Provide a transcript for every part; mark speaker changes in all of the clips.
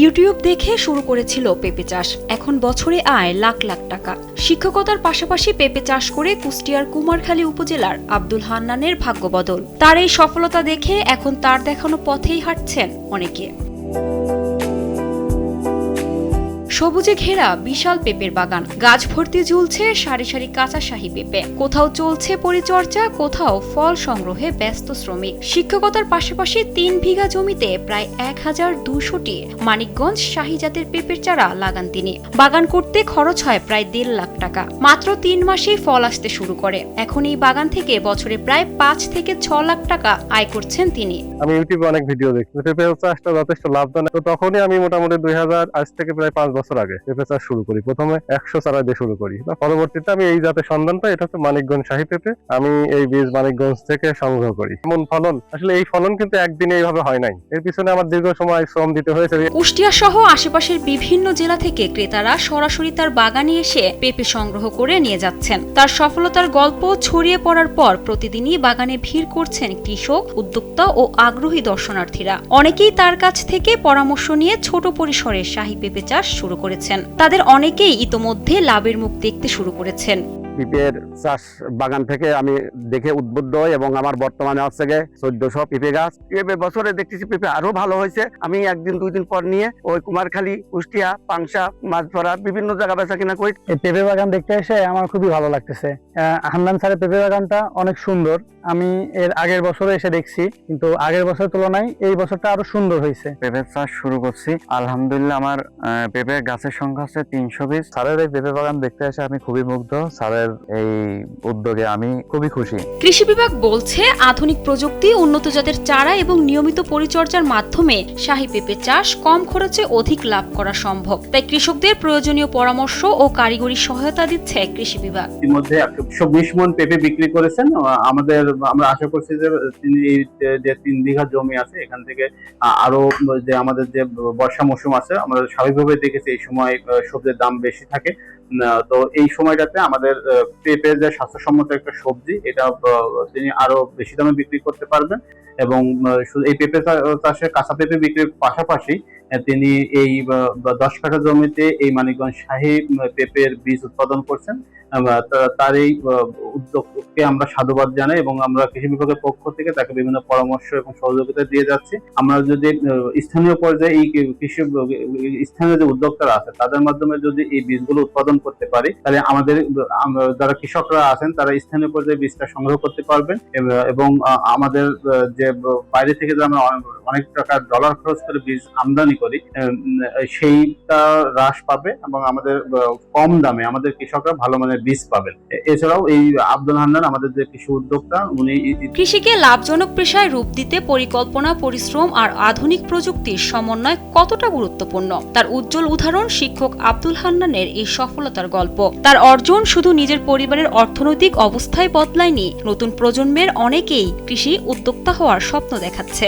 Speaker 1: YouTube দেখে শুরু করেছিল পেঁপে চাষ। এখন বছরে আয় লাখ লাখ টাকা। শিক্ষকতার পাশাপাশি পেঁপে চাষ করে কুষ্টিয়ার কুমারখালী উপজেলার আব্দুল হান্নানের ভাগ্য বদল। তার এই সফলতা দেখে এখন তার দেখানো পথেই হাঁটছেন অনেকে। সবুজে ঘেরা বিশাল পেঁপের বাগান, গাছ ভর্তি ঝুলছে সারি সারি কাঁচা শাহী পেঁপে। কোথাও চলছে পরিচর্যা, কোথাও ফল সংগ্রহে ব্যস্ত শ্রমিক। শিক্ষকতার পাশাপাশি 3 বিঘা জমিতে প্রায় 1200টি মানিকগঞ্জ শাহী জাতের পেঁপের চারা লাগান তিনি। বাগান করতে খরচ হয় প্রায় 1.5 লাখ টাকা। মাত্র 3 মাসেই ফল আসতে শুরু করে। এখন এই বাগান থেকে বছরে প্রায় 5 থেকে 6 লাখ টাকা আয় করছেন তিনি।
Speaker 2: আমি ইউটিউবে অনেক ভিডিও দেখি, পেঁপে চাষটা যথেষ্ট লাভজনক। তো তখনই আমি মোটামুটি 2000 আজ থেকে প্রায় 5 বছর আগে পেঁপে চাষ শুরু করি। প্রথমে 100 চারা দিয়ে শুরু করি, পরবর্তীতে আমি এই জাতের সন্ধান পাই। এটা হচ্ছে মানিকগঞ্জ শাহী পেঁপে। আমি এই বীজ মানিকগঞ্জ থেকে সংগ্রহ করি। এমন ফলন, আসলে এই ফলন কিন্তু একদিনে এইভাবে হয় নাই, এর পিছনে আমার দীর্ঘ সময় শ্রম দিতে হয়েছে।
Speaker 1: কুষ্টিয়া সহ আশেপাশের বিভিন্ন জেলা থেকে ক্রেতারা সরাসরি তার বাগানে এসে পেঁপে সংগ্রহ করে নিয়ে যাচ্ছেন। তার সফলতার গল্প ছড়িয়ে পড়ার পর প্রতিদিনই বাগানে ভিড় করছেন কৃষক, উদ্যোক্তা ও আগ্রহী দর্শনার্থীরা। অনেকেই তার কাছ থেকে পরামর্শ নিয়ে ছোট পরিসরে শাহী পেঁপে চাষ শুরু করেছেন। তাদের অনেকেই ইতোমধ্যে লাভের মুখ দেখতে শুরু করেছেন।
Speaker 3: পেঁপের চাষ বাগান থেকে আমি দেখে উদ্বুদ্ধ হই এবং আমার বর্তমানে হচ্ছে 1400 পেঁপে গাছ। পেঁপে বছরে দেখতেছি পেঁপে আরো ভালো হয়েছে। আমি একদিন 2 দিন পর নিয়ে ওই কুমারখালী, কুষ্টিয়া, পাংশা, মাছধরা বিভিন্ন জায়গা বেচা কিনা করি।
Speaker 4: এই পেঁপে বাগান দেখতে এসে আমার খুবই ভালো লাগতেছে। হান্নান স্যারের পেঁপে বাগানটা অনেক সুন্দর। আমি এর আগের বছরে এসে দেখছি, কিন্তু আগের বছরের তুলনায় এই বছরটা আরো সুন্দর হয়েছে।
Speaker 5: পেঁপে চাষ শুরু করছি, আলহামদুলিল্লাহ আমার পেঁপে গাছের সংখ্যা আছে 300 পিস।
Speaker 6: স্যারের এই পেঁপে বাগান দেখতে এসে আমি খুবই মুগ্ধ। স্যারের এই উদ্যোগে আমি খুবই খুশি।
Speaker 1: কৃষি বিভাগ বলছে, আধুনিক প্রযুক্তি, উন্নত জাতের চারা এবং নিয়মিত পরিচর্যার মাধ্যমে শাহী পেঁপে চাষ কম খরচে অধিক লাভ করা সম্ভব। তাই কৃষকদের প্রয়োজনীয় পরামর্শ ও কারিগরি সহায়তা দিচ্ছে কৃষি বিভাগ।
Speaker 7: ইতিমধ্যে 120 মণ পেঁপে বিক্রি করেছেন। আমরা আশা করছি যে তিনি এই যে 3 বিঘা জমি আছে এখান থেকে আরো যে আমাদের যে বর্ষা মৌসুম আছে, আমরা স্বাভাবিকভাবে দেখেছি এই সময় সবজির দাম বেশি থাকে। তো এই সময়টাতে আমাদের পেঁপে যে স্বাস্থ্যসম্মত একটা সবজি, এটা তিনি আরো বেশি দামে বিক্রি করতে পারবেন। এবং এই পেঁপে চাষে কাঁচা পেঁপে বিক্রির পাশাপাশি তিনি এই 10 কাঠা জমিতে এই মানিকগঞ্জ শাহী পেঁপের বীজ উৎপাদন করছেন। তার এই উদ্যোগকে আমরা সাধুবাদ জানাই এবং আমরা কৃষি বিভাগের পক্ষ থেকে তাকে বিভিন্ন পরামর্শ এবং সহযোগিতা দিয়ে যাচ্ছি। আমরা যদি স্থানীয় পর্যায়ে এই কৃষি স্থানীয় যে উদ্যোক্তারা আছে তাদের মাধ্যমে যদি এই বীজগুলো উৎপাদন করতে পারি, তাহলে আমাদের যারা কৃষকরা আছেন তারা স্থানীয় পর্যায়ে বীজটা সংগ্রহ করতে পারবেন এবং আমাদের যে বাইরে থেকে যে আমরা অনেক টাকা ডলার খরচ করে বীজ আমদানি করি, সেইটা হ্রাস পাবে এবং আমাদের কম দামে আমাদের কৃষকরা ভালো মানের বীজ পাবেন। এছাড়াও এই আব্দুল হান্নান আমাদের যে কৃষি উদ্যোক্তা, উনি
Speaker 1: কৃষিকে লাভজনক পেশায় রূপ দিতে পরিকল্পনা, পরিশ্রম আর আধুনিক প্রযুক্তির সমন্বয় কতটা গুরুত্বপূর্ণ, তার উজ্জ্বল উদাহরণ শিক্ষক আব্দুল হান্নানের এই সফলতার গল্প। তার অর্জন শুধু নিজের পরিবারের অর্থনৈতিক অবস্থায় বদলায়নি, নতুন প্রজন্মের অনেকেই কৃষি উদ্যোক্তা হওয়ার স্বপ্ন দেখাচ্ছে।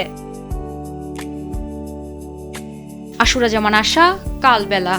Speaker 1: আশুরা জামান আশা, কালবেলা।